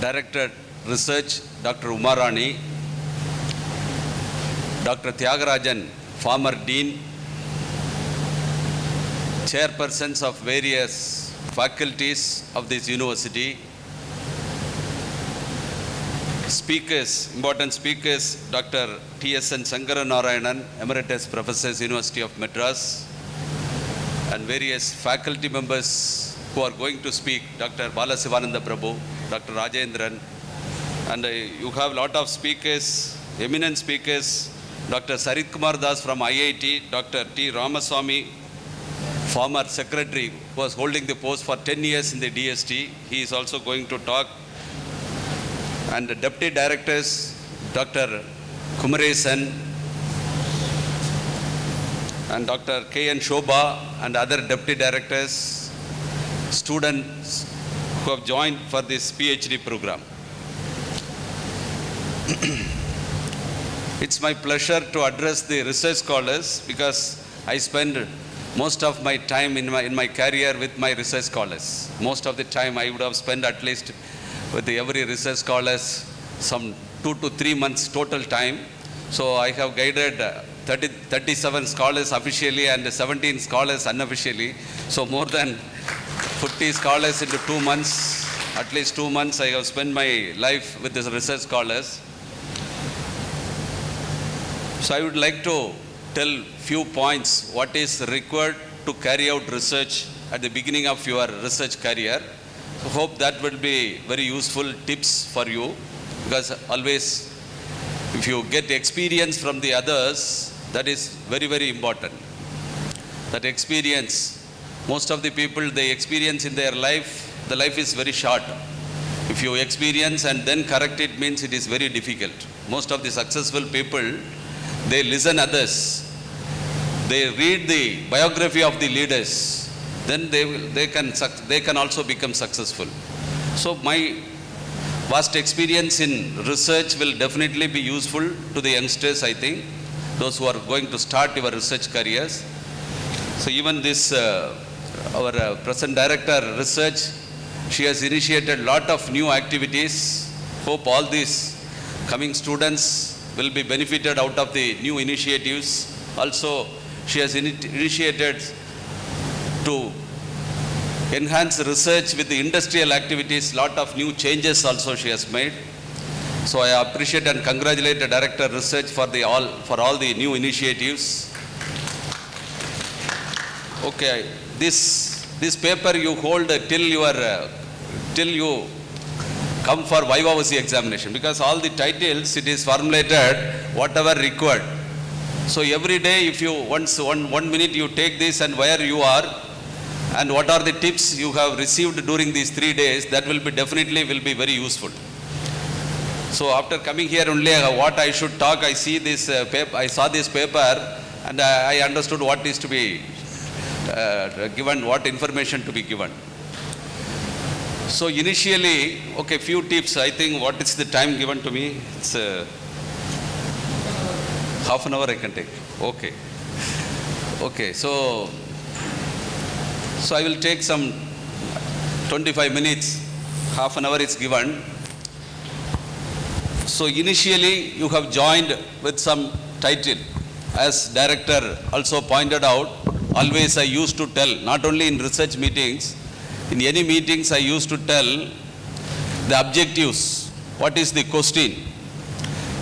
Director Research, Dr. Umarani, Dr. Tyagarajan, former Dean, Chairpersons of various faculties of this university, speakers, important speakers, Dr. T.S.N. Sankaranarayanan, Emeritus Professor, University of Madras, and various faculty members who are going to speak, Dr. Balasivananda Prabhu, Dr. Rajendran, and you have a lot of speakers, eminent speakers, Dr. Sarit Kumar Das from IIT, Dr. T. Ramaswamy, former secretary who was holding the post for 10 years in the DST. He is also going to talk. And the deputy directors, Dr. Kumaresan and Dr. K.N. Shobha and other deputy directors, students who have joined for this PhD program. It's my pleasure to address the research scholars because I spend most of my time in my career with my research scholars. Most of the time I would have spent at least with every research scholars some 2 to 3 months total time. So I have guided 37 scholars officially and 17 scholars unofficially. So more than 50 scholars into 2 months, at least 2 months I have spent my life with these research scholars. So I would like to tell few points what is required to carry out research at the beginning of your research career. I hope that will be very useful tips for you, because always if you get experience from the others, that is very, very important. That experience, most of the people, they experience in their life, the life is very short. If you experience and then correct it means it is very difficult. Most of the successful people, they listen others. They read the biography of the leaders. Then they can also become successful. So my vast experience in research will definitely be useful to the youngsters, I think, those who are going to start your research careers. So even this, our present director research, she has initiated a lot of new activities. Hope all these coming students will be benefited out of the new initiatives. Also, she has initiated to enhance research with the industrial activities. Lot of new changes also she has made. So I appreciate and congratulate the Director Research for all the new initiatives. Okay, this paper you hold till you come for Viva VC examination, because all the titles it is formulated whatever required. So every day if you one minute you take this and where you are and what are the tips you have received during these 3 days, that will be definitely very useful. So after coming here only what I should talk, I see this paper, I saw this paper and I understood what is to be given, what information to be given. So initially, okay, few tips. I think what is the time given to me? It's half an hour I can take. Okay. Okay, so I will take some 25 minutes. Half an hour is given. So initially you have joined with some title. As director also pointed out, always I used to tell, not only in research meetings, in any meetings I used to tell the objectives. What is the question?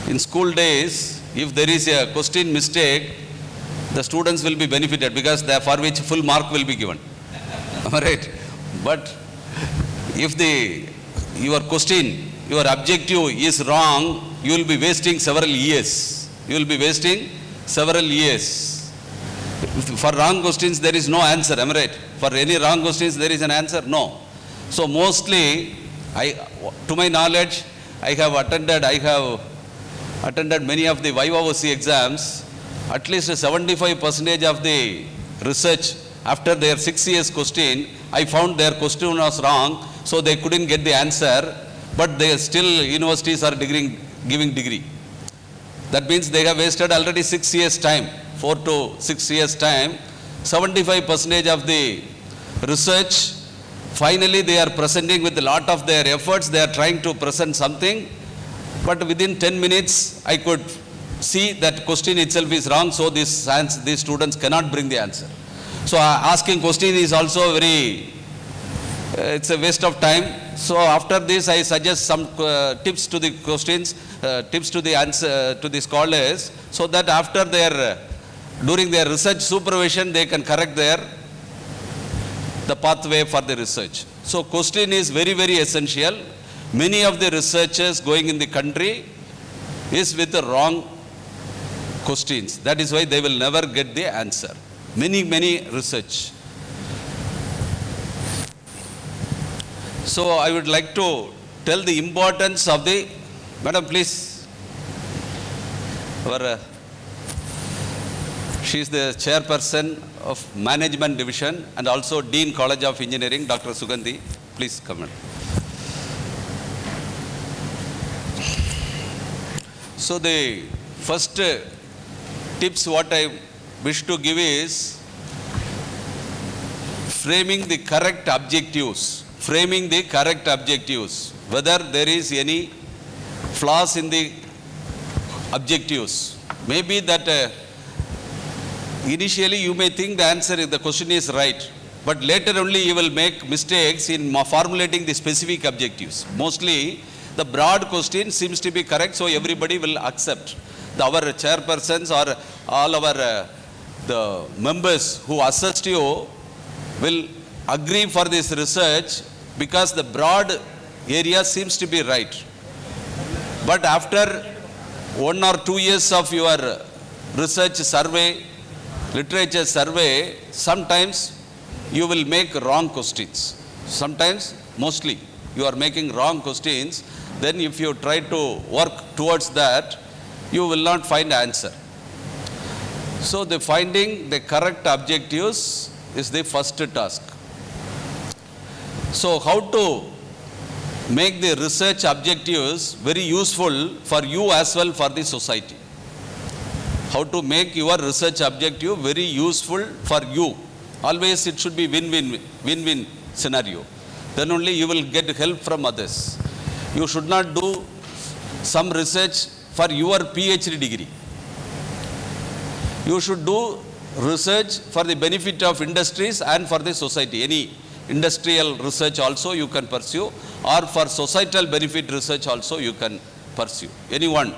In school days, if there is a question mistake, the students will be benefited because for which full mark will be given. Alright? But if your question, your objective is wrong, you will be wasting several years. You will be wasting several years. For wrong questions, there is no answer. Am I right? For any wrong questions, there is an answer? No. So mostly, to my knowledge, I have attended many of the Viva VC exams. At least 75% of the research after their 6 years question, I found their question was wrong, so they couldn't get the answer. But they still universities are giving degree. That means they have wasted already 6 years time. 4 to 6 years time, 75% of the research Finally, they are presenting with a lot of their efforts. They are trying to present something, but within 10 minutes, I could see that question itself is wrong, so these students cannot bring the answer. So asking question is also very, it's a waste of time. So after this, I suggest some tips to the questions, tips to the answer to the scholars, so that after during their research supervision, they can correct the pathway for the research. So question is very, very essential. Many of the researchers going in the country is with the wrong questions. That is why they will never get the answer. Many research. So I would like to tell the importance of the, madam please, she is the chairperson of Management Division and also Dean College of Engineering, Dr. Sugandhi. Please come in. So the first tips what I wish to give is framing the correct objectives. Framing the correct objectives. Whether there is any flaws in the objectives. Maybe that initially you may think the question is right, but later only you will make mistakes in formulating the specific objectives. Mostly the broad question seems to be correct, so everybody will accept. Our chairpersons or all our the members who assist you will agree for this research because the broad area seems to be right. But after 1 or 2 years of your research survey, literature survey, sometimes you will make wrong questions. Sometimes, mostly, you are making wrong questions. Then if you try to work towards that, you will not find answer. So the finding the correct objectives is the first task. So how to make the research objectives very useful for you as well for the society. How to make your research objective very useful for you. Always it should be win-win scenario. Then only you will get help from others. You should not do some research for your PhD degree. You should do research for the benefit of industries and for the society. Any industrial research also you can pursue, or for societal benefit research also you can pursue. Anyone.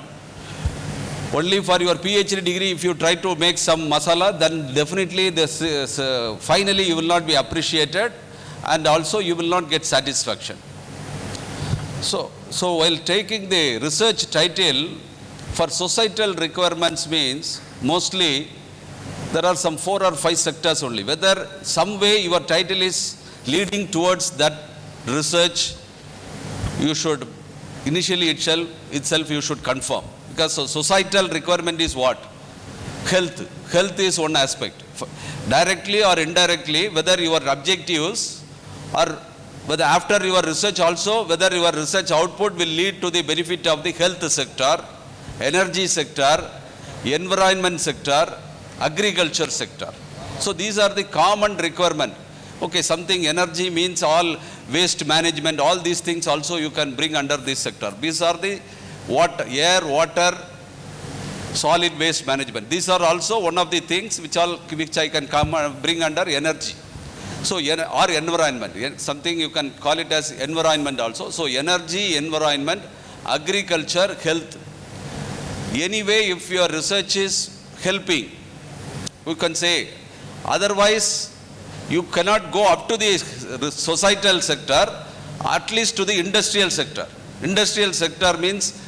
Only for your PhD degree, if you try to make some masala, then definitely finally you will not be appreciated, and also you will not get satisfaction. So while taking the research title for societal requirements means mostly there are some 4 or 5 sectors only. Whether some way your title is leading towards that research, you should initially itself you should confirm. Because societal requirement is what? Health. Health is one aspect. Directly or indirectly, whether your objectives or whether after your research also, whether your research output will lead to the benefit of the health sector, energy sector, environment sector, agriculture sector. So these are the common requirement. Okay, something energy means all waste management, all these things also you can bring under this sector. These are the air, water, solid waste management. These are also one of the things which I can bring under energy. So, or environment, something you can call it as environment also. So, energy, environment, agriculture, health. Anyway, if your research is helping, you can say. Otherwise, you cannot go up to the societal sector, at least to the industrial sector. Industrial sector means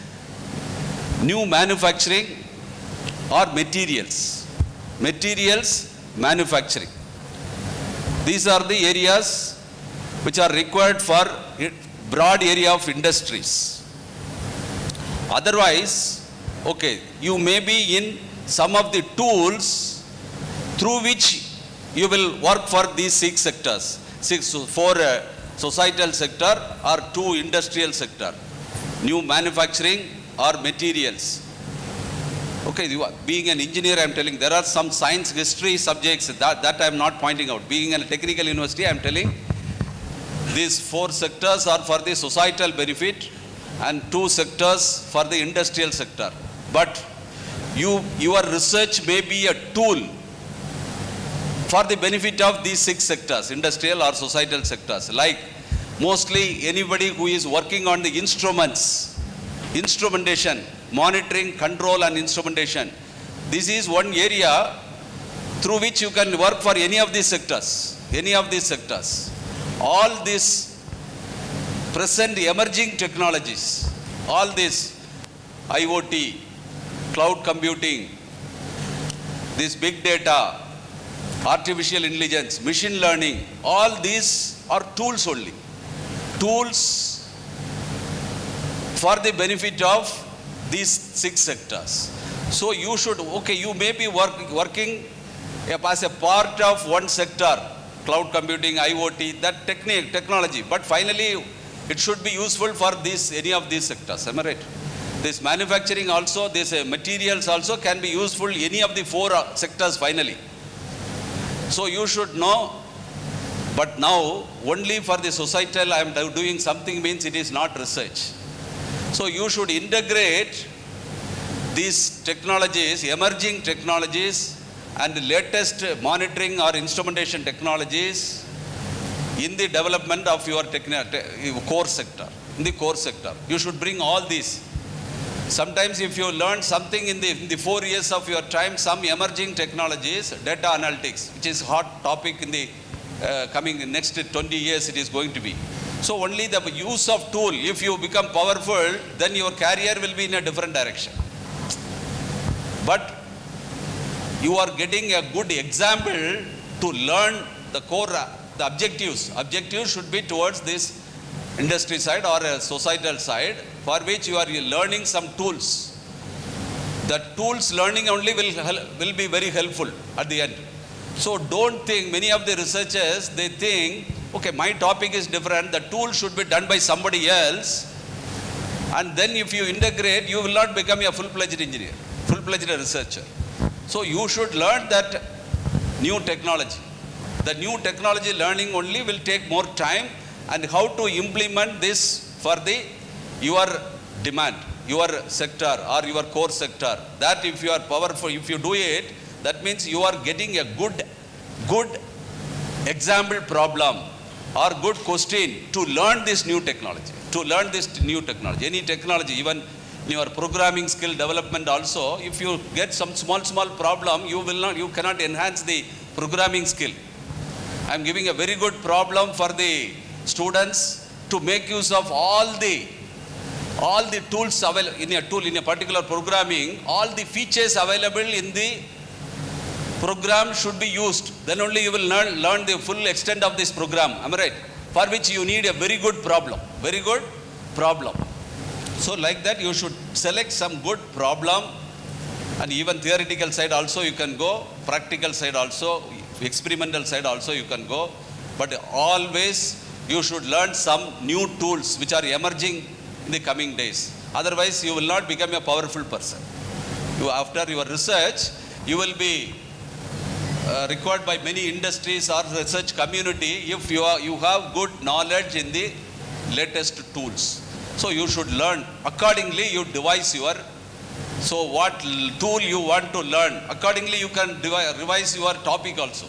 new manufacturing or materials. Materials manufacturing. These are the areas which are required for broad area of industries. Otherwise, okay, you may be in some of the tools through which you will work for these 6 sectors. 4 societal sector or 2 industrial sector. New manufacturing or materials. Okay, being an engineer, I am telling, there are some science, history subjects that I am not pointing out. Being in a technical university, I am telling, These 4 sectors are for the societal benefit and 2 sectors for the industrial sector. But your research may be a tool for the benefit of these 6 sectors, industrial or societal sectors. Like mostly anybody who is working on the instrumentation, monitoring, control and instrumentation. This is one area through which you can work for any of these sectors. All these present emerging technologies, all this IoT, cloud computing, this big data, artificial intelligence, machine learning, all these are tools only. Tools for the benefit of these 6 sectors. So you should, you may be working as a part of one sector, cloud computing, IoT, that technology, but finally it should be useful for any of these sectors. Am I right? This manufacturing also, this materials also can be useful any of the 4 sectors finally. So you should know, but now only for the societal I am doing something means it is not research. So you should integrate these technologies, emerging technologies and latest monitoring or instrumentation technologies in the development of your core sector. In the core sector, you should bring all these. Sometimes if you learn something in the 4 years of your time, some emerging technologies, data analytics, which is hot topic in the coming next 20 years it is going to be. So only the use of tool, if you become powerful, then your career will be in a different direction. But you are getting a good example to learn the core, the objectives. Objectives should be towards this industry side or a societal side, for which you are learning some tools. The tools learning only will be very helpful at the end. So don't think, many of the researchers, they think, my topic is different, the tool should be done by somebody else, and then if you integrate, you will not become a full-fledged engineer, full-fledged researcher. So you should learn that new technology. The new technology learning only will take more time, and how to implement this for your demand, your sector or your core sector. That if you are powerful, if you do it, that means you are getting a good example problem or good question to learn this new technology. Any technology, even in your programming skill development also, if you get some small problem, you cannot enhance the programming skill. I am giving a very good problem for the students to make use of all the tools available in a particular programming. All the features available in the program should be used. Then only you will learn the full extent of this program. Am I right? For which you need a very good problem. So like that you should select some good problem, and even theoretical side also you can go, practical side also, experimental side also you can go. But always you should learn some new tools which are emerging in the coming days. Otherwise you will not become a powerful person. After your research, you will be required by many industries or research community if you have good knowledge in the latest tools. So you should learn accordingly. You devise so what tool you want to learn, accordingly you can revise your topic also.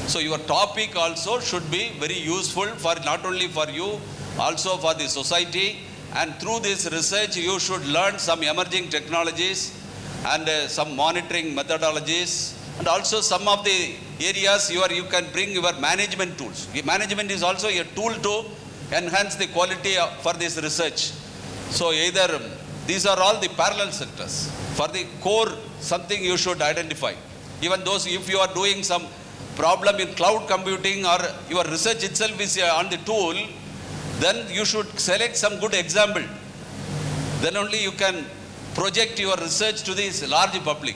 So your topic also should be very useful for not only for you, also for the society. And through this research you should learn some emerging technologies and some monitoring methodologies, and also some of the areas you can bring your management tools. Management is also a tool to enhance the quality for this research. So either these are all the parallel sectors. For the core, something you should identify. Even those, if you are doing some problem in cloud computing or your research itself is on the tool, then you should select some good example. Then only you can project your research to this large public.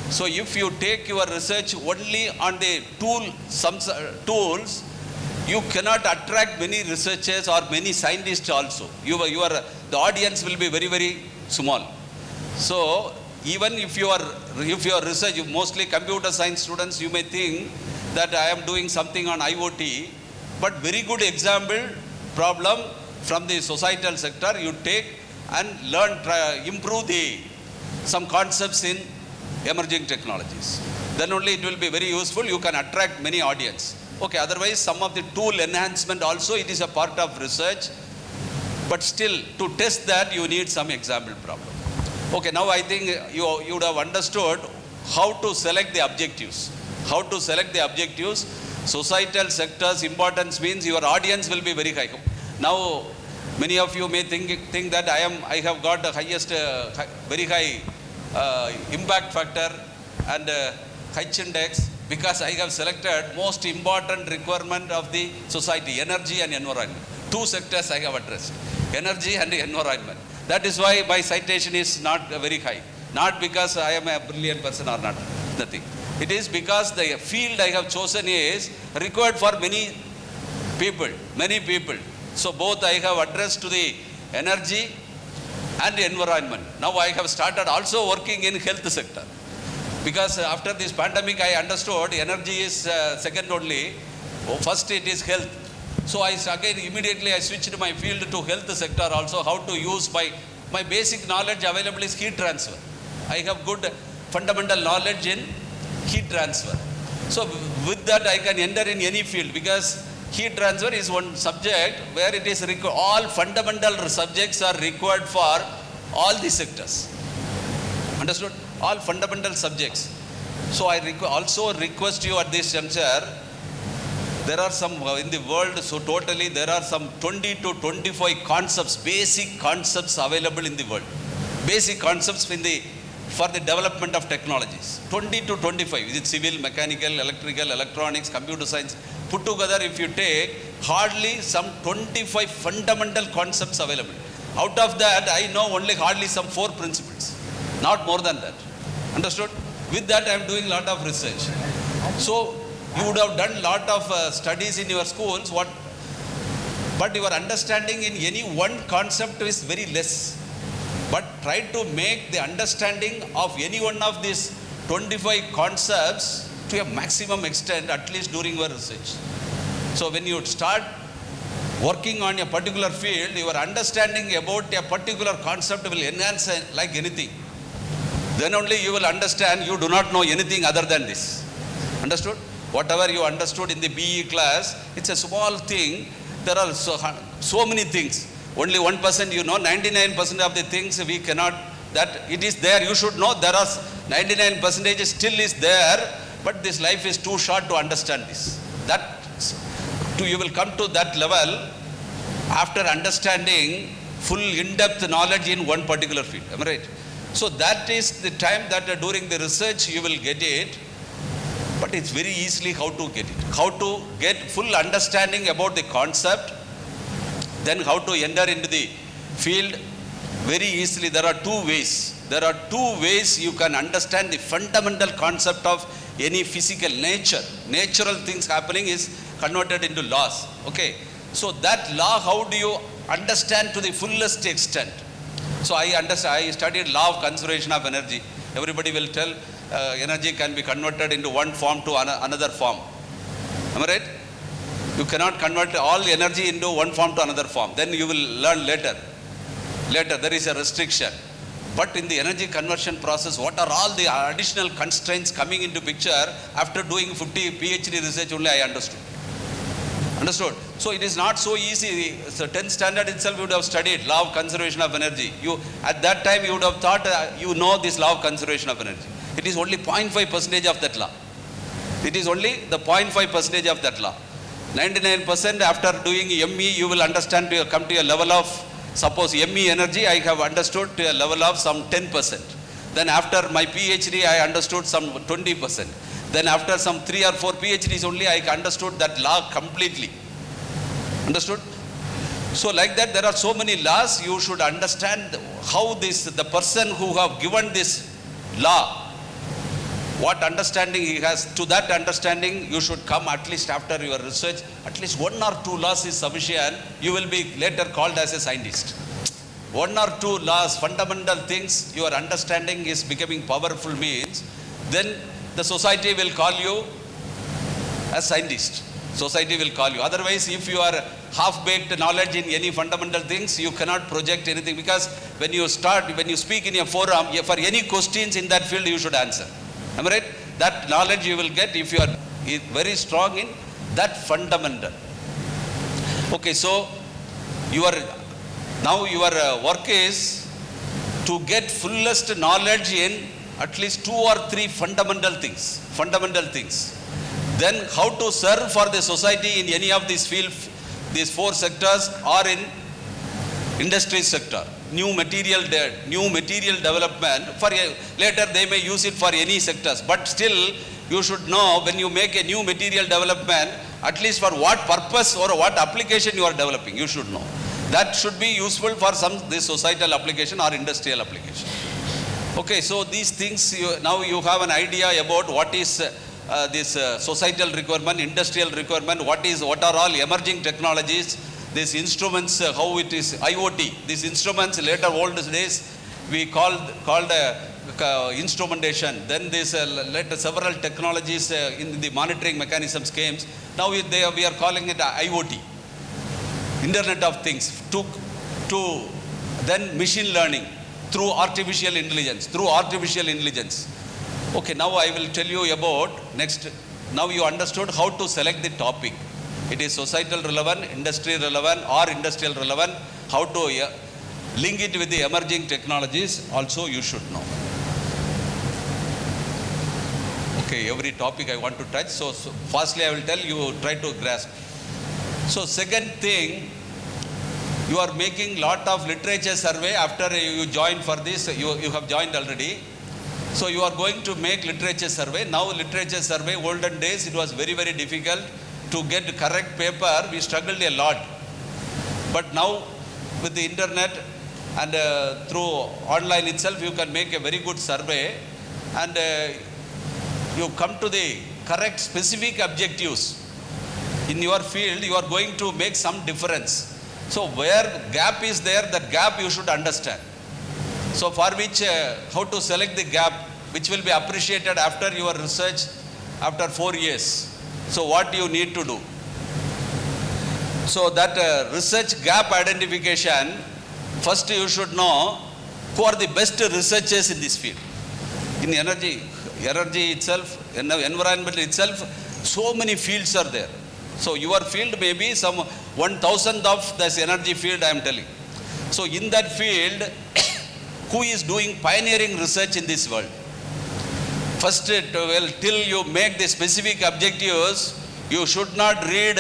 So if you take your research only on the tools, you cannot attract many researchers or many scientists also. The audience will be very, very small. So even if your research, mostly computer science students, you may think that I am doing something on IoT, But very good example problem from the societal sector, you take and learn, improve some concepts in emerging technologies. Then only it will be very useful. You can attract many audience. Okay, otherwise some of the tool enhancement also, it is a part of research. But still, to test that, you need some example problem. Okay, now I think you would have understood how to select the objectives. How to select the objectives. Societal sector's importance means your audience will be very high. Now, many of you may think that I have got the highest, very high impact factor and H index because I have selected most important requirement of the society, energy and environment. Two sectors I have addressed, energy and environment. That is why my citation is not very high. Not because I am a brilliant person or not, nothing. It is because the field I have chosen is required for many people. So both I have addressed to the energy and environment. Now I have started also working in health sector. Because after this pandemic I understood energy is second only. First it is health. So immediately I switched my field to health sector also, how to use my basic knowledge available is heat transfer. I have good fundamental knowledge in heat transfer. So with that I can enter in any field because heat transfer is one subject where it is required. All fundamental subjects are required for all the sectors. Understood? All fundamental subjects. So I also request you at this juncture, there are some in the world, so totally there are some 20 to 25 concepts, basic concepts available in the world. Basic concepts for the development of technologies. 20 to 25. Is it civil, mechanical, electrical, electronics, computer science? Put together, if you take, hardly some 25 fundamental concepts available. Out of that, I know only hardly some 4 principles. Not more than that. Understood? With that, I am doing a lot of research. So, you would have done a lot of studies in your schools, but your understanding in any one concept is very less. But try to make the understanding of any one of these 25 concepts to a maximum extent, at least during your research. So when you start working on a particular field, your understanding about a particular concept will enhance like anything. Then only you will understand you do not know anything other than this. Understood? Whatever you understood in the BE class, it's a small thing. There are so many things. Only 1% you know, 99% of the things we cannot, that it is there, you should know there are 99% still is there, but this life is too short to understand this. You will come to that level after understanding full in-depth knowledge in one particular field. Am I right? So that is the time that during the research you will get it, but it's very easily how to get it. How to get full understanding about the concept, then how to enter into the field very easily. There are 2 ways. There are 2 ways you can understand the fundamental concept of any physical nature. Natural things happening is converted into laws. Okay. So that law, how do you understand to the fullest extent? So I studied law of conservation of energy. Everybody will tell energy can be converted into one form to another form. Am I right? You cannot convert all energy into one form to another form. Then you will learn later. Later there is a restriction. But in the energy conversion process, what are all the additional constraints coming into picture? After doing 50 PhD research only I understood. Understood? So it is not so easy. So 10th standard itself you would have studied law of conservation of energy. At that time you would have thought you know this law of conservation of energy. It is only 0.5% of that law. It is only the 0.5% of that law. 99% after doing ME you will understand to come to a level of, suppose ME energy I have understood to a level of some 10%. Then after my PhD I understood some 20%. Then after some 3 or 4 PhDs only I understood that law completely. Understood? So like that there are so many laws. You should understand how the person who have given this law, what understanding he has. To that understanding you should come at least after your research. At least 1 or 2 laws is sufficient. You will be later called as a scientist. 1 or 2 laws, fundamental things, your understanding is becoming powerful means, then the society will call you as scientist. Society will call you. Otherwise, if you are half-baked knowledge in any fundamental things, you cannot project anything, because when you speak in a forum, for any questions in that field, you should answer. Am I right? That knowledge you will get if you are very strong in that fundamental. Okay, so your work is to get fullest knowledge in at least 2 or 3 fundamental things. Then how to serve for the society in any of these fields, these 4 sectors, or in industry sector. New material development, later they may use it for any sectors, but still you should know when you make a new material development, at least for what purpose or what application you are developing, you should know. That should be useful for this societal application or industrial application. Okay, so these things, now you have an idea about what is this societal requirement, industrial requirement, what are all emerging technologies, these instruments, how it is IoT. These instruments, later old days, we called instrumentation. Then this later several technologies in the monitoring mechanism schemes. Now we are calling it IoT, Internet of Things. To then machine learning through artificial intelligence. Okay, now I will tell you about next. Now you understood how to select the topic. It is societal relevant, industry relevant, or industrial relevant. How to link it with the emerging technologies also you should know. Okay, every topic I want to touch. So firstly I will tell you, try to grasp. So second thing, you are making lot of literature survey after you join for this. You have joined already. So you are going to make literature survey. Now literature survey, olden days it was very, very difficult to get correct paper. We struggled a lot. But now with the internet and through online itself, you can make a very good survey, and you come to the correct specific objectives. In your field, you are going to make some difference. So where gap is there, that gap you should understand. So for which, how to select the gap, which will be appreciated after your research, after 4 years. So what you need to do. So that research gap identification, first you should know who are the best researchers in this field. In energy itself, environment itself, so many fields are there. So your field may be some 1,000th of this energy field I am telling. So in that field, who is doing pioneering research in this world? First, till you make the specific objectives, you should not read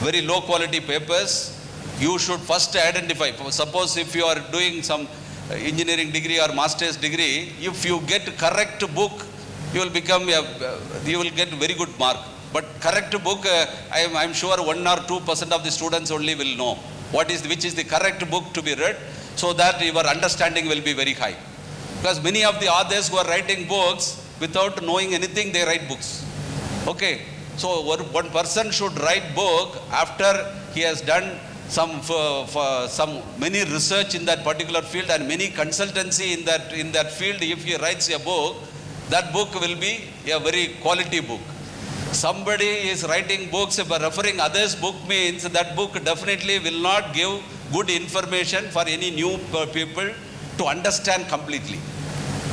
very low quality papers. You should first identify. Suppose if you are doing some engineering degree or master's degree, if you get correct book, you will get very good mark. But correct book, I am sure 1 or 2% of the students only will know which is the correct book to be read, so that your understanding will be very high. Because many of the authors who are writing books, without knowing anything, they write books. Okay, so one person should write book after he has done some many research in that particular field and many consultancy in that field. If he writes a book, that book will be a very quality book. Somebody is writing books by referring others' book, means that book definitely will not give good information for any new people to understand completely.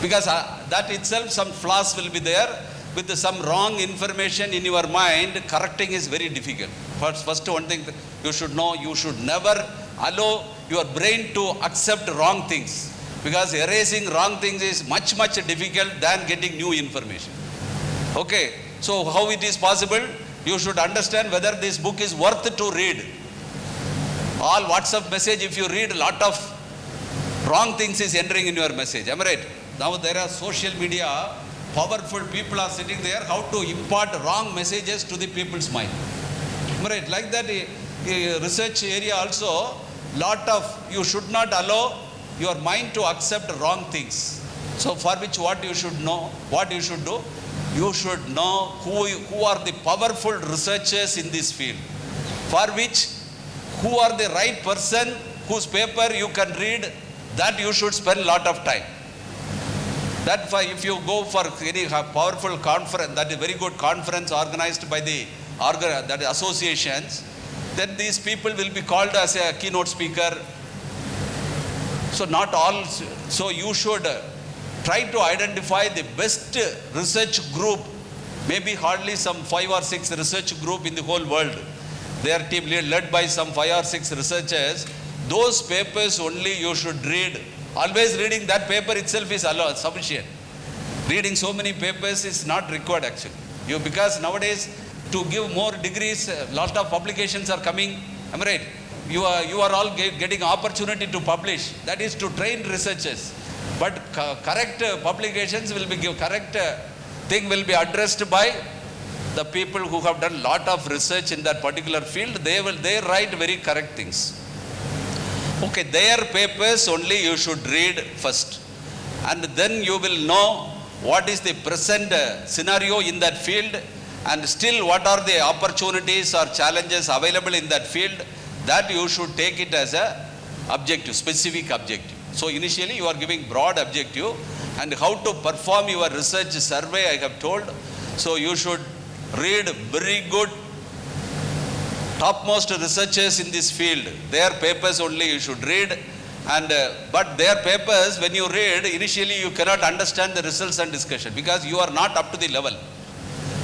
Because that itself, some flaws will be there. With some wrong information in your mind, correcting is very difficult. First one thing you should know, you should never allow your brain to accept wrong things. Because erasing wrong things is much, much difficult than getting new information. Okay, so how it is possible? You should understand whether this book is worth to read. All WhatsApp message, if you read, a lot of wrong things is entering in your message. Am I right? Now there are social media, powerful people are sitting there, how to impart wrong messages to the people's mind. Am I right? Like that, research area also, you should not allow your mind to accept wrong things. So for which what you should know, what you should do, you should know who are the powerful researchers in this field. For which, who are the right person whose paper you can read, that you should spend a lot of time. That if you go for any powerful conference, that is very good conference organized by the that associations, then these people will be called as a keynote speaker. So not all, so you should try to identify the best research group, maybe hardly some 5 or 6 research group in the whole world. They are team led by some 5 or 6 researchers. Those papers only you should read. Always reading that paper itself is sufficient. Reading so many papers is not required actually. Because nowadays to give more degrees, lot of publications are coming. Am I right? You are all getting opportunity to publish. That is to train researchers. But correct publications will be correct thing will be addressed by the people who have done lot of research in that particular field. They write very correct things. Okay, their papers only you should read first, and then you will know what is the present scenario in that field, and still what are the opportunities or challenges available in that field. That you should take it as a objective, specific objective. So initially you are giving broad objective, and how to perform your research survey I have told. So you should read very good topmost researchers in this field. Their papers only you should read, and but their papers when you read, initially you cannot understand the results and discussion because you are not up to the level.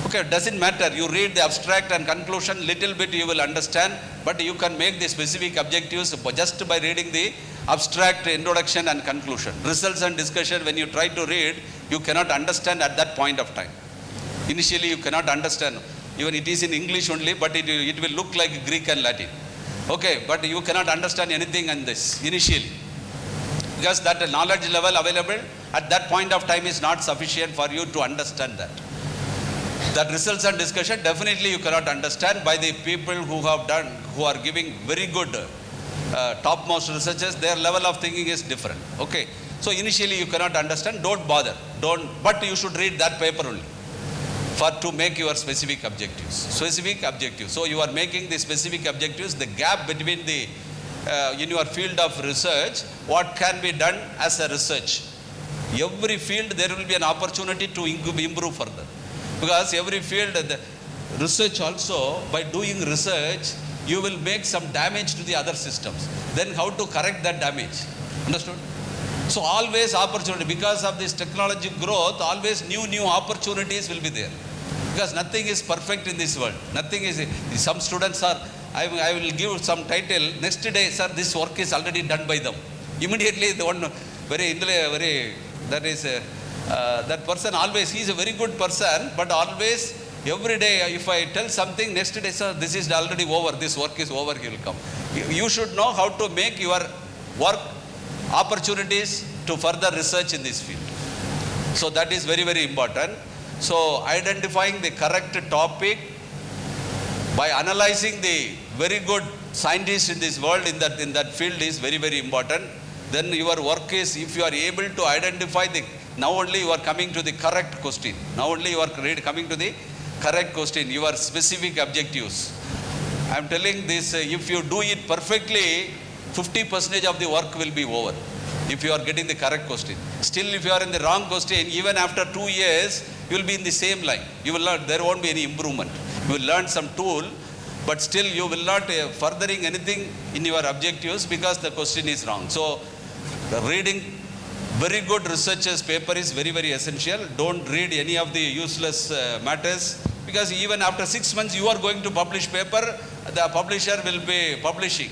Okay, doesn't matter. You read the abstract and conclusion, little bit you will understand, but you can make the specific objectives just by reading the abstract, introduction and conclusion. Results and discussion, when you try to read, you cannot understand at that point of time. Initially you cannot understand. Even it is in English only, but it will look like Greek and Latin. Okay, but you cannot understand anything in this initially, because that knowledge level available at that point of time is not sufficient for you to understand that. That results and discussion definitely you cannot understand by the people who are giving very good topmost researchers. Their level of thinking is different. Okay, so initially you cannot understand, don't bother, but you should read that paper only to make your specific objectives. So you are making the specific objectives, the gap between the in your field of research, what can be done as a research. Every field there will be an opportunity to improve further, because every field, the research also, by doing research you will make some damage to the other systems. Then how to correct that damage? Understood? So always opportunity, because of this technology growth, always new opportunities will be there, because nothing is perfect in this world. Nothing is. Some students are, I will give some title, next day, sir, this work is already done by them. Immediately the one that person always, he is a very good person, but always every day if I tell something, next day, sir, this is already over, this work is over, he will come. You should know how to make your work opportunities to further research in this field. So that is very important. So identifying the correct topic by analyzing the very good scientists in this world in that field is very important. Then your work is, if you are able to identify now only you are coming to the correct question. Now only you are coming to the correct question, your specific objectives. I am telling this, if you do it perfectly, 50% of the work will be over if you are getting the correct question. Still, if you are in the wrong question, even after 2 years, you will be in the same line. You will not, there won't be any improvement. You will learn some tool, but still you will not furthering anything in your objectives because the question is wrong. So, reading very good researchers' paper is very essential. Don't read any of the useless matters, because even after 6 months you are going to publish paper, the publisher will be publishing.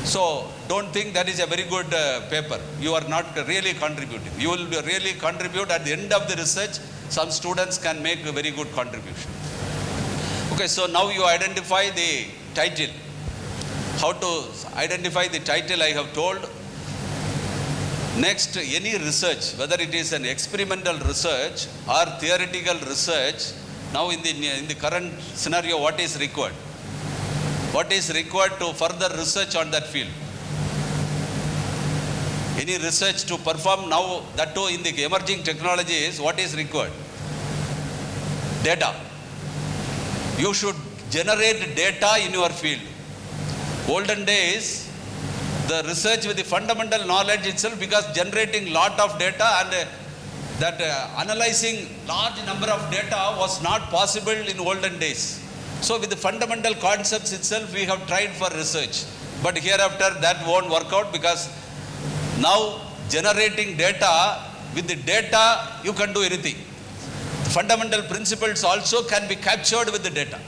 So don't think that is a very good paper. You are not really contributing. You will really contribute at the end of the research. Some students can make a very good contribution. Okay, so now you identify the title. How to identify the title I have told. Next, any research, whether it is an experimental research or theoretical research, now in the current scenario, what is required? What is required to further research on that field? Any research to perform now, that too in the emerging technologies, what is required? Data. You should generate data in your field. Olden days, the research with the fundamental knowledge itself, because generating lot of data and analyzing large number of data was not possible in olden days. So with the fundamental concepts itself, we have tried for research. But hereafter that won't work out, because now generating data, with the data you can do anything. The fundamental principles also can be captured with the data.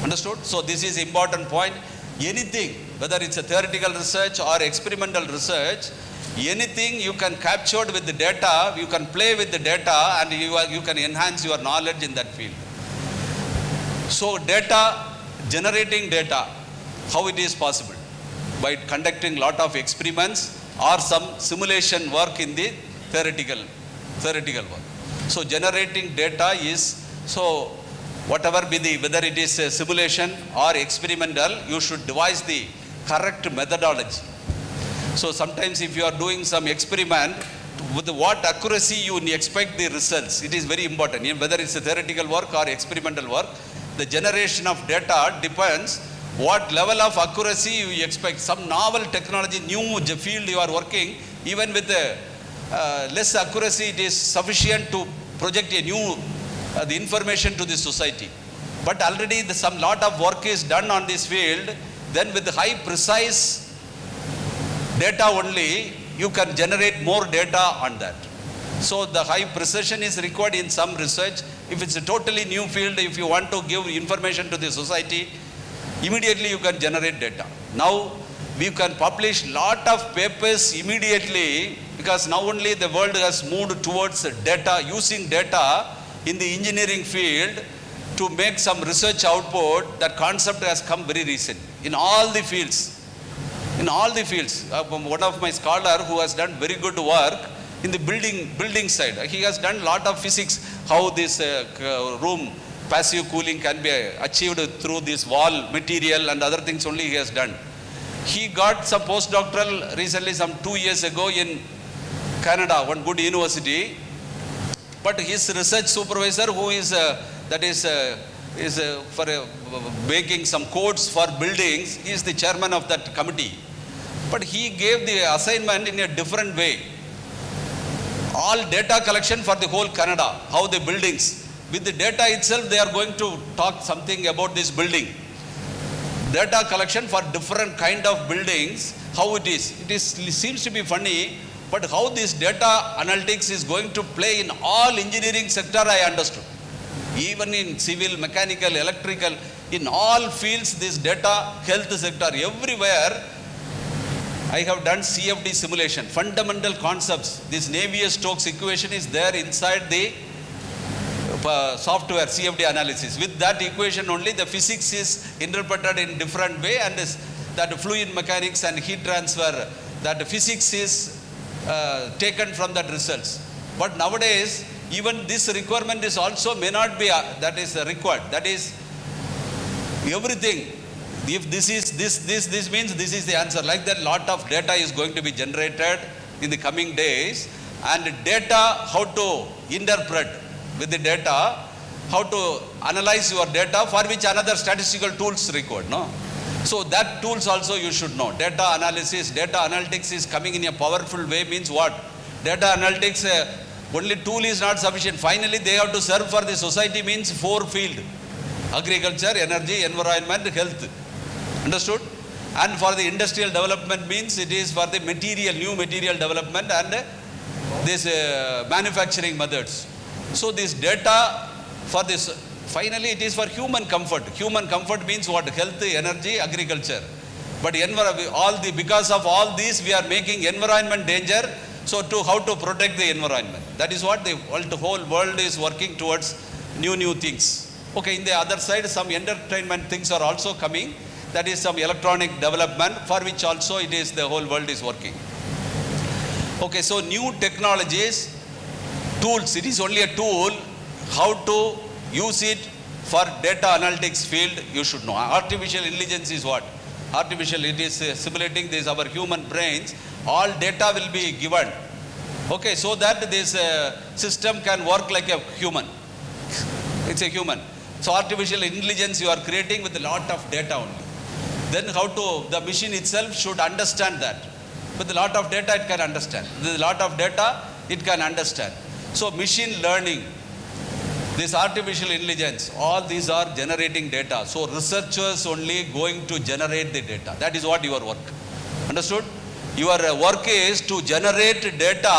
Understood? So this is important point. Anything, whether it's a theoretical research or experimental research, anything you can capture with the data, you can play with the data, and you can enhance your knowledge in that field. So data, generating data, how it is possible? By conducting lot of experiments or some simulation work in the theoretical work. So generating data is, so whatever be the, whether it is a simulation or experimental, you should devise the correct methodology. So sometimes if you are doing some experiment, with what accuracy you expect the results, it is very important. Whether it's a theoretical work or experimental work, the generation of data depends what level of accuracy you expect. Some novel technology, new field you are working, even with less accuracy, it is sufficient to project a new the information to the society. But already some lot of work is done on this field, then with high precise data only, you can generate more data on that. So the high precision is required in some research. If it's a totally new field, if you want to give information to the society, immediately you can generate data. Now we can publish lot of papers immediately, because now only the world has moved towards data, using data in the engineering field to make some research output. That concept has come very recent in all the fields. In all the fields. One of my scholar who has done very good work in the building side. He has done lot of physics, how this room passive cooling can be achieved through this wall material and other things only he has done. He got some postdoctoral recently, some 2 years ago in Canada, one good university. But his research supervisor, who is for making some codes for buildings, he is the chairman of that committee. But he gave the assignment in a different way. All data collection for the whole Canada, how the buildings. With the data itself, they are going to talk something about this building. Data collection for different kind of buildings, how it is. It seems to be funny, but how this data analytics is going to play in all engineering sector, I understood. Even in civil, mechanical, electrical, in all fields, this data, health sector, everywhere, I have done CFD simulation, fundamental concepts. This Navier-Stokes equation is there inside the software, CFD analysis. With that equation only, the physics is interpreted in different way, and that fluid mechanics and heat transfer, that physics is taken from that results. But nowadays, even this requirement is also may not be that is required. That is everything. If this is this means this is the answer. Like that, lot of data is going to be generated in the coming days, and data, how to interpret with the data, how to analyze your data, for which another statistical tools required. No. So that tools also you should know. Data analysis, data analytics is coming in a powerful way. Means what? Data analytics, only tool is not sufficient. Finally, they have to serve for the society, means 4 field: agriculture, energy, environment, health. Understood? And for the industrial development means it is for the material, new material development and this manufacturing methods. So this data for this, finally it is for human comfort. Human comfort means what? Health, energy, agriculture. But because of all these, we are making environment danger. So how to protect the environment? That is what the whole world is working towards, new things. Okay, in the other side, some entertainment things are also coming. That is some electronic development, for which also it is the whole world is working. Okay, so new technologies, tools, it is only a tool. How to use it for data analytics field, you should know. Artificial intelligence is what? Artificial, it is simulating this, our human brains. All data will be given. Okay, so that this system can work like a human. It's a human. So artificial intelligence you are creating with a lot of data only. Then the machine itself should understand that. With a lot of data it can understand. With a lot of data it can understand. So machine learning. This artificial intelligence, all these are generating data. So researchers only going to generate the data. That is what your work. Understood? Your work is to generate data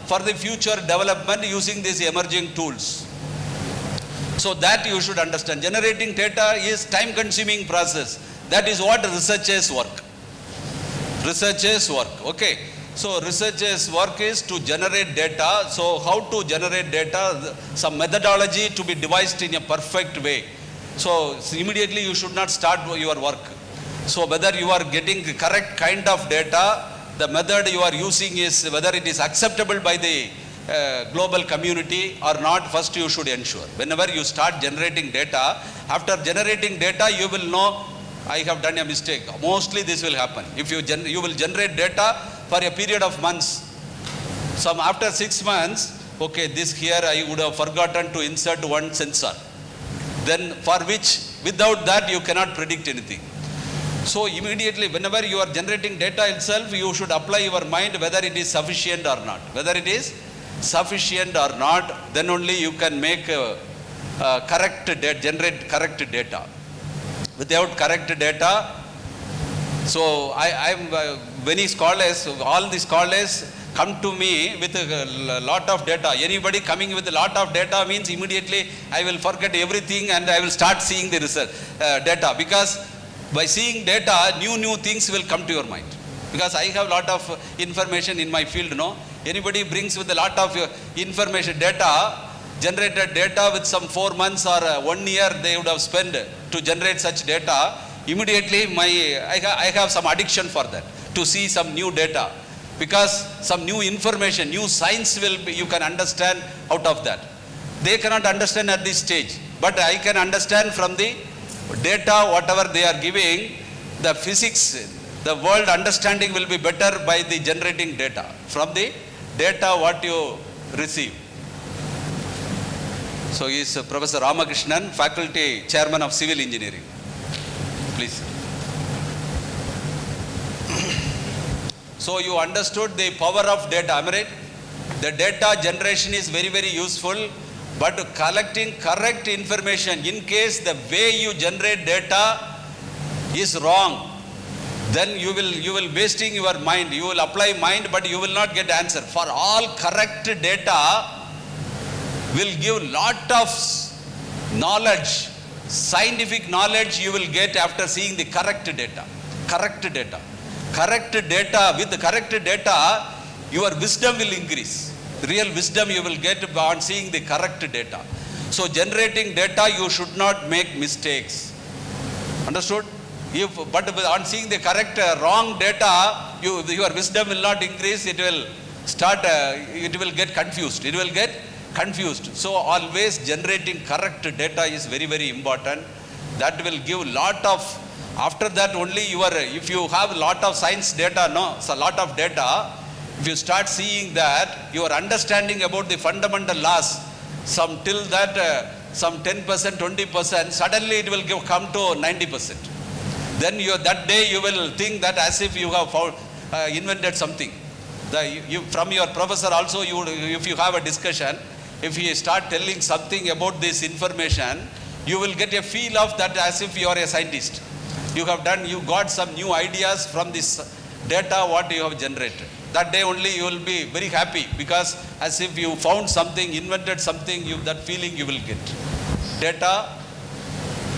for the future development using these emerging tools. So that you should understand. Generating data is time consuming process. That is what researchers work. Researchers work. Okay. So researchers work is to generate data. So how to generate data? Some methodology to be devised in a perfect way. So immediately you should not start your work. So whether you are getting the correct kind of data, the method you are using is whether it is acceptable by the global community or not, first you should ensure. Whenever you start generating data, after generating data you will know, I have done a mistake. Mostly this will happen. If you will generate data for a period of months. Some after 6 months, okay, this here I would have forgotten to insert one sensor. Then for which, without that you cannot predict anything. So immediately whenever you are generating data itself, you should apply your mind whether it is sufficient or not. Whether it is sufficient or not, then only you can make generate correct data. Without correct data, so I'm many scholars, all the scholars come to me with a lot of data. Anybody coming with a lot of data means immediately I will forget everything and I will start seeing the result, data. Because by seeing data, new things will come to your mind. Because I have lot of information in my field, no? Anybody brings with a lot of information, data, generated data with some 4 months or 1 year they would have spent to generate such data. Immediately I have some addiction for that, to see some new data, because some new information, new science you can understand out of that. They cannot understand at this stage, but I can understand from the data whatever they are giving. The physics, the world understanding will be better by the generating data, from the data what you receive. So he is Professor Ramakrishnan, Faculty Chairman of Civil Engineering. Please. So you understood the power of data, am I right? The data generation is very, very useful, but collecting correct information, in case the way you generate data is wrong, then you will wasting your mind. You will apply mind, but you will not get answer. For all correct data will give lot of knowledge, scientific knowledge you will get after seeing the correct data. Correct data. Correct data, with the correct data, your wisdom will increase. Real wisdom you will get on seeing the correct data. So generating data, you should not make mistakes. Understood? But on seeing the correct wrong data, your wisdom will not increase. It will start, it will get confused. It will get confused. So always generating correct data is very, very important. That will give lot of, after that only if you have lot of science data, so lot of data, if you start seeing that, your understanding about the fundamental laws, some till that, some 10%, 20%, suddenly it will come to 90%. Then that day you will think that as if you have invented something. From your professor also, if you have a discussion, if you start telling something about this information, you will get a feel of that as if you are a scientist. You got some new ideas from this data what you have generated. That day only you will be very happy, because as if you found something, invented something, that feeling you will get. Data,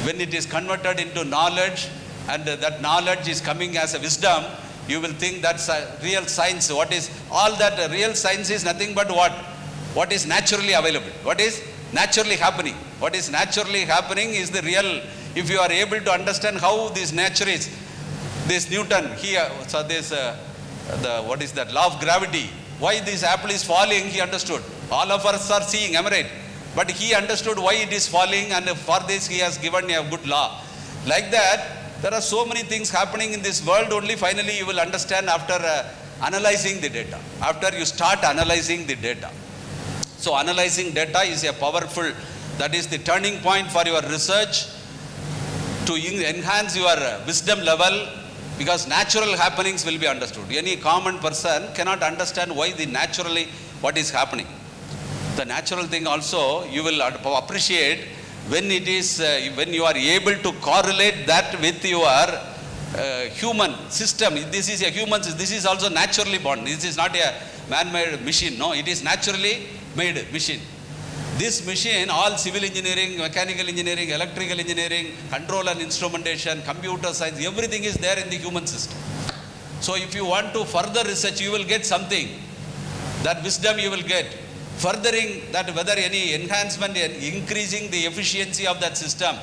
when it is converted into knowledge, and that knowledge is coming as a wisdom, you will think that's a real science. What is all that? Real science is nothing but what is naturally available, what is naturally happening. What is naturally happening is the real. If you are able to understand how this nature is, this Newton here, so this what is that, law of gravity, why this apple is falling, he understood. All of us are seeing, am I right? But he understood why it is falling, and for this he has given a good law. Like that, there are so many things happening in this world. Only finally you will understand after analyzing the data, after you start analyzing the data. So analyzing data is a powerful, that is the turning point for your research, to enhance your wisdom level, because natural happenings will be understood. Any common person cannot understand why the naturally what is happening. The natural thing also you will appreciate when it is, when you are able to correlate that with your human system. This is a human, this is also naturally born. This is not a man-made machine. No, it is naturally made machine. This machine, all civil engineering, mechanical engineering, electrical engineering, control and instrumentation, computer science, everything is there in the human system. So if you want to further research, you will get something. That wisdom you will get. Furthering that, whether any enhancement, increasing the efficiency of that system.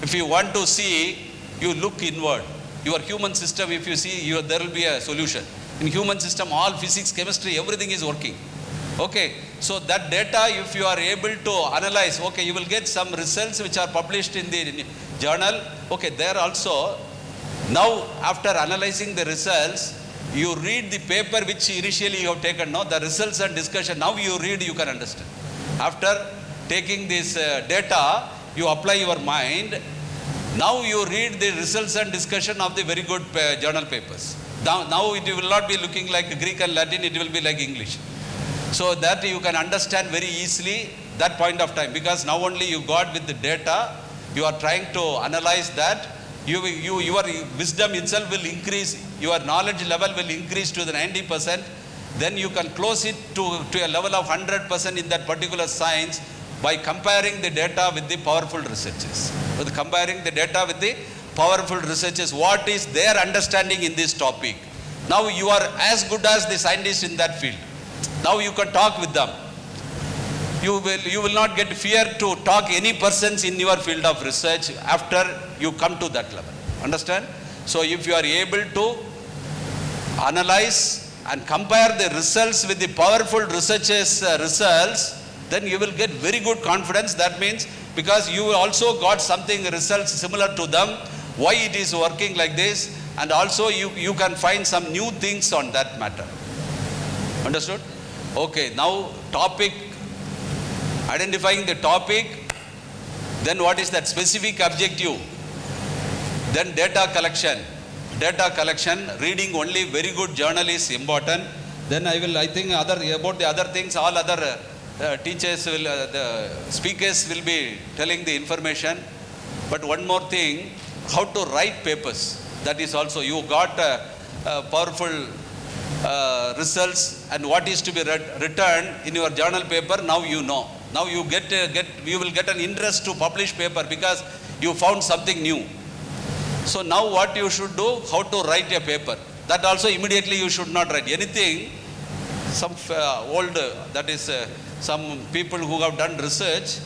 If you want to see, you look inward. Your human system, if you see, there will be a solution. In human system, all physics, chemistry, everything is working. Okay, so that data, if you are able to analyze, okay, you will get some results which are published in the journal. Okay, there also, now after analyzing the results, you read the paper which initially you have taken, no, the results and discussion, now you read, you can understand. After taking this data, you apply your mind, now you read the results and discussion of the very good journal papers. Now it will not be looking like Greek and Latin, it will be like English. So that you can understand very easily that point of time, because now only you got with the data, you are trying to analyze that, your wisdom itself will increase, your knowledge level will increase to the 90%, then you can close it to a level of 100% in that particular science by comparing the data with the powerful researchers. With comparing the data with the powerful researchers, what is their understanding in this topic. Now you are as good as the scientists in that field. Now you can talk with them. You will not get fear to talk any persons in your field of research after you come to that level. Understand? So if you are able to analyze and compare the results with the powerful researchers' results, then you will get very good confidence. That means because you also got something results similar to them, why it is working like this, and also you can find some new things on that matter. Understood? Okay, now topic, identifying the topic, then what is that specific objective, then data collection, reading only very good journal is important. Then I think about the other things, all other teachers will, the speakers will be telling the information. But one more thing, how to write papers, that is also, you got powerful results and what is to be returned in your journal paper, now you know. Now you you will get an interest to publish paper because you found something new. So now what you should do, how to write a paper. That also immediately you should not write anything. Some some people who have done research,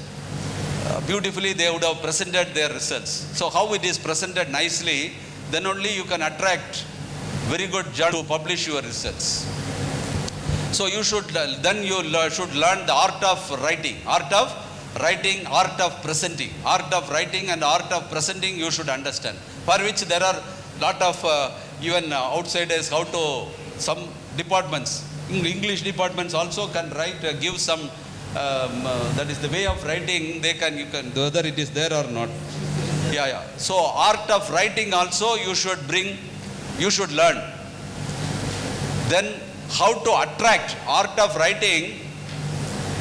beautifully they would have presented their results. So how it is presented nicely, then only you can attract very good journal to publish your results. So you should, then you should learn the art of writing, art of presenting, art of writing and art of presenting you should understand. For which there are lot of even outsiders, how to, some departments, English departments also can write, give some, that is the way of writing, you can, whether it is there or not. Yeah. So art of writing also you should bring, you should learn. Then how to attract, art of writing,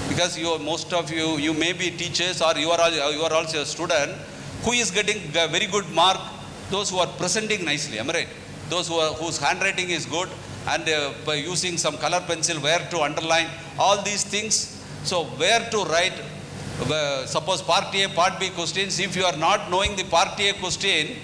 because most of you may be teachers or you are also a student, who is getting a very good mark? Those who are presenting nicely, am I right? Those whose handwriting is good and by using some color pencil, where to underline, all these things. So where to write, suppose part A, part B questions, if you are not knowing the part A question,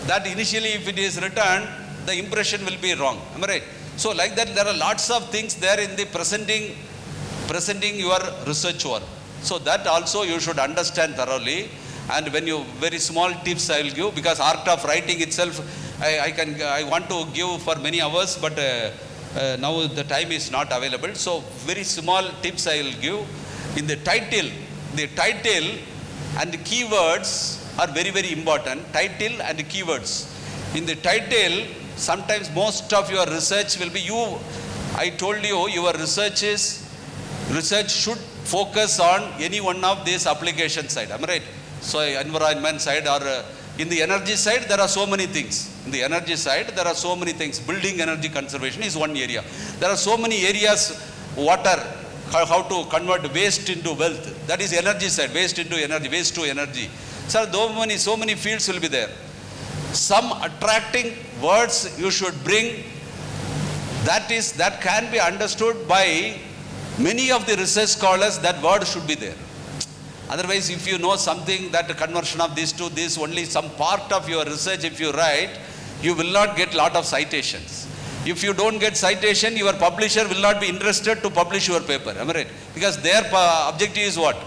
that initially if it is written, the impression will be wrong, am I right? So like that there are lots of things there in the presenting your research work. So that also you should understand thoroughly. And when you, very small tips I will give, because art of writing itself, I want to give for many hours, but now the time is not available. So very small tips I will give. In the title and the keywords are very, very important. Title and keywords. In the title, sometimes most of your research will be I told you, your research should focus on any one of these application side. Am I right? So environment side or in the energy side, there are so many things. In the energy side, there are so many things. Building energy conservation is one area. There are so many areas, water, how to convert waste into wealth. That is energy side, waste into energy, waste to energy. So many fields will be there. Some attracting words you should bring that can be understood by many of the research scholars. That word should be there. Otherwise, if you know something, that conversion of this to this, only some part of your research if you write, you will not get lot of citations. If you don't get citation, your publisher will not be interested to publish your paper. Am I right? Because their objective is what?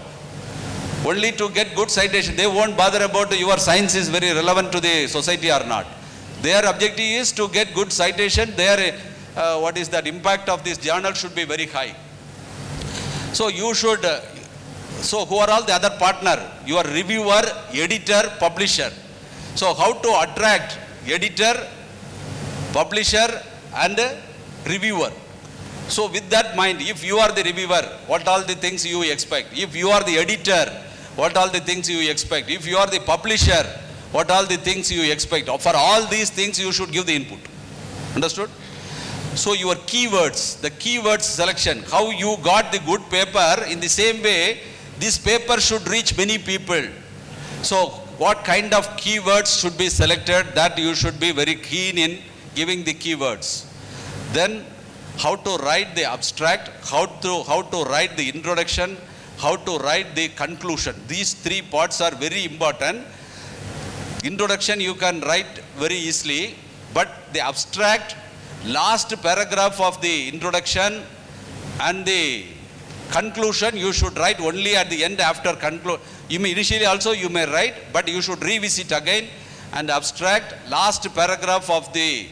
Only to get good citation. They won't bother about your science is very relevant to the society or not. Their objective is to get good citation. Their what is that impact of this journal should be very high. So you should, so who are all the other partner? Your reviewer, editor, publisher. So how to attract editor, publisher and reviewer? So with that mind, if you are the reviewer, what all the things you expect? If you are the editor, what all the things you expect? If you are the publisher, what all the things you expect? For all these things you should give the input. Understood? So your keywords, the keywords selection, how you got the good paper, in the same way, this paper should reach many people. So what kind of keywords should be selected, that you should be very keen in giving the keywords. Then how to write the abstract, how to write the introduction, how to write the conclusion. These three parts are very important. Introduction you can write very easily, but the abstract, last paragraph of the introduction and the conclusion you should write only at the end after conclude. You may initially also you may write, but you should revisit again. And abstract, last paragraph of the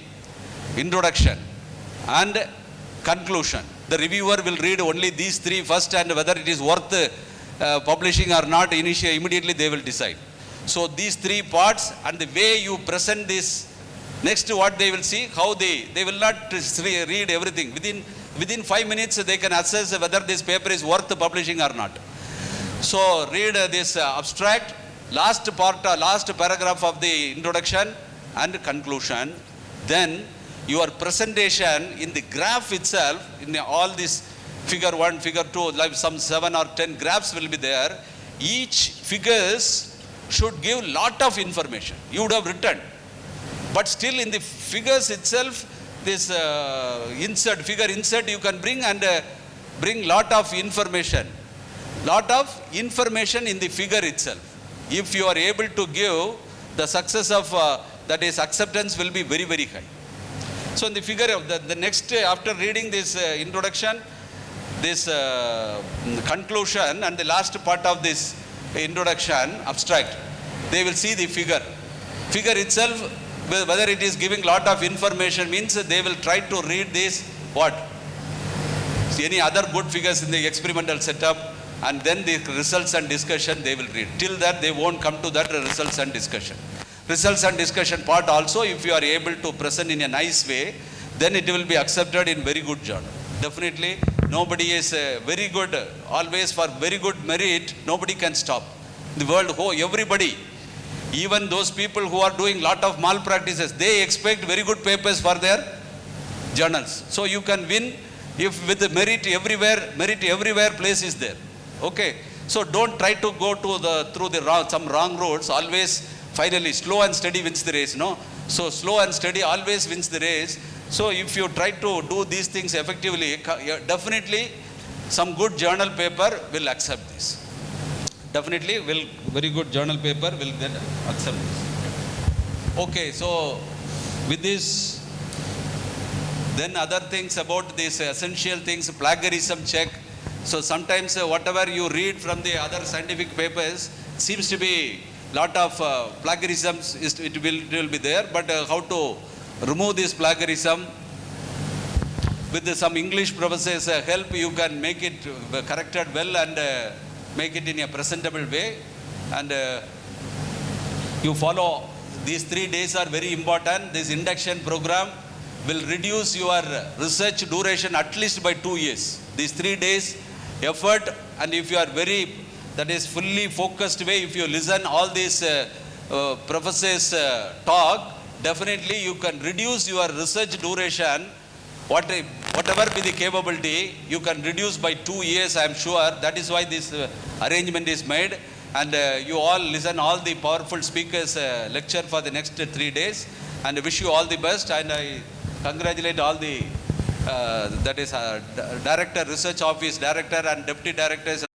introduction and conclusion. The reviewer will read only these three first, and whether it is worth publishing or not, immediately they will decide. So these three parts, and the way you present this, next what they will see, how they will not read everything. Within 5 minutes they can assess whether this paper is worth publishing or not. So read this abstract, last paragraph of the introduction and conclusion. Then your presentation in the graph itself, in all this figure 1, figure 2, like some 7 or 10 graphs will be there. Each figures should give lot of information. You would have written. But still in the figures itself, this figure insert you can bring, and bring lot of information. Lot of information in the figure itself. If you are able to give, the success of that is acceptance will be very, very high. So in the figure of the next, after reading this introduction, this conclusion and the last part of this introduction, abstract, they will see the figure. Figure itself, whether it is giving lot of information, means they will try to read this, what? See, any other good figures in the experimental setup, and then the results and discussion they will read. Till that they won't come to that results and discussion. Results and discussion part also, if you are able to present in a nice way, then it will be accepted in very good journal. Definitely, nobody is very good, always for very good merit, nobody can stop. The world, everybody, even those people who are doing lot of malpractices, they expect very good papers for their journals. So you can win if with the merit everywhere place is there. Okay. So don't try to go to through some wrong roads. Always finally slow and steady wins the race. No. So slow and steady always wins the race. So if you try to do these things effectively, definitely some good journal paper will accept this. Definitely very good journal paper will get accept this. Okay, so with this, then other things about these essential things, plagiarism check. So sometimes whatever you read from the other scientific papers seems to be lot of plagiarisms. It will be there, but how to remove this plagiarism? With some English professors' help, you can make it corrected well and make it in a presentable way. And you follow. These 3 days are very important. This induction program will reduce your research duration at least by 2 years. These 3 days effort, and if you are very, that is fully focused way, if you listen all these professors talk, definitely you can reduce your research duration whatever be the capability, you can reduce by 2 years, I am sure. That is why this arrangement is made. And you all listen all the powerful speakers lecture for the next 3 days. And wish you all the best. And I congratulate all the, that is Director, Research Office Director and Deputy Directors.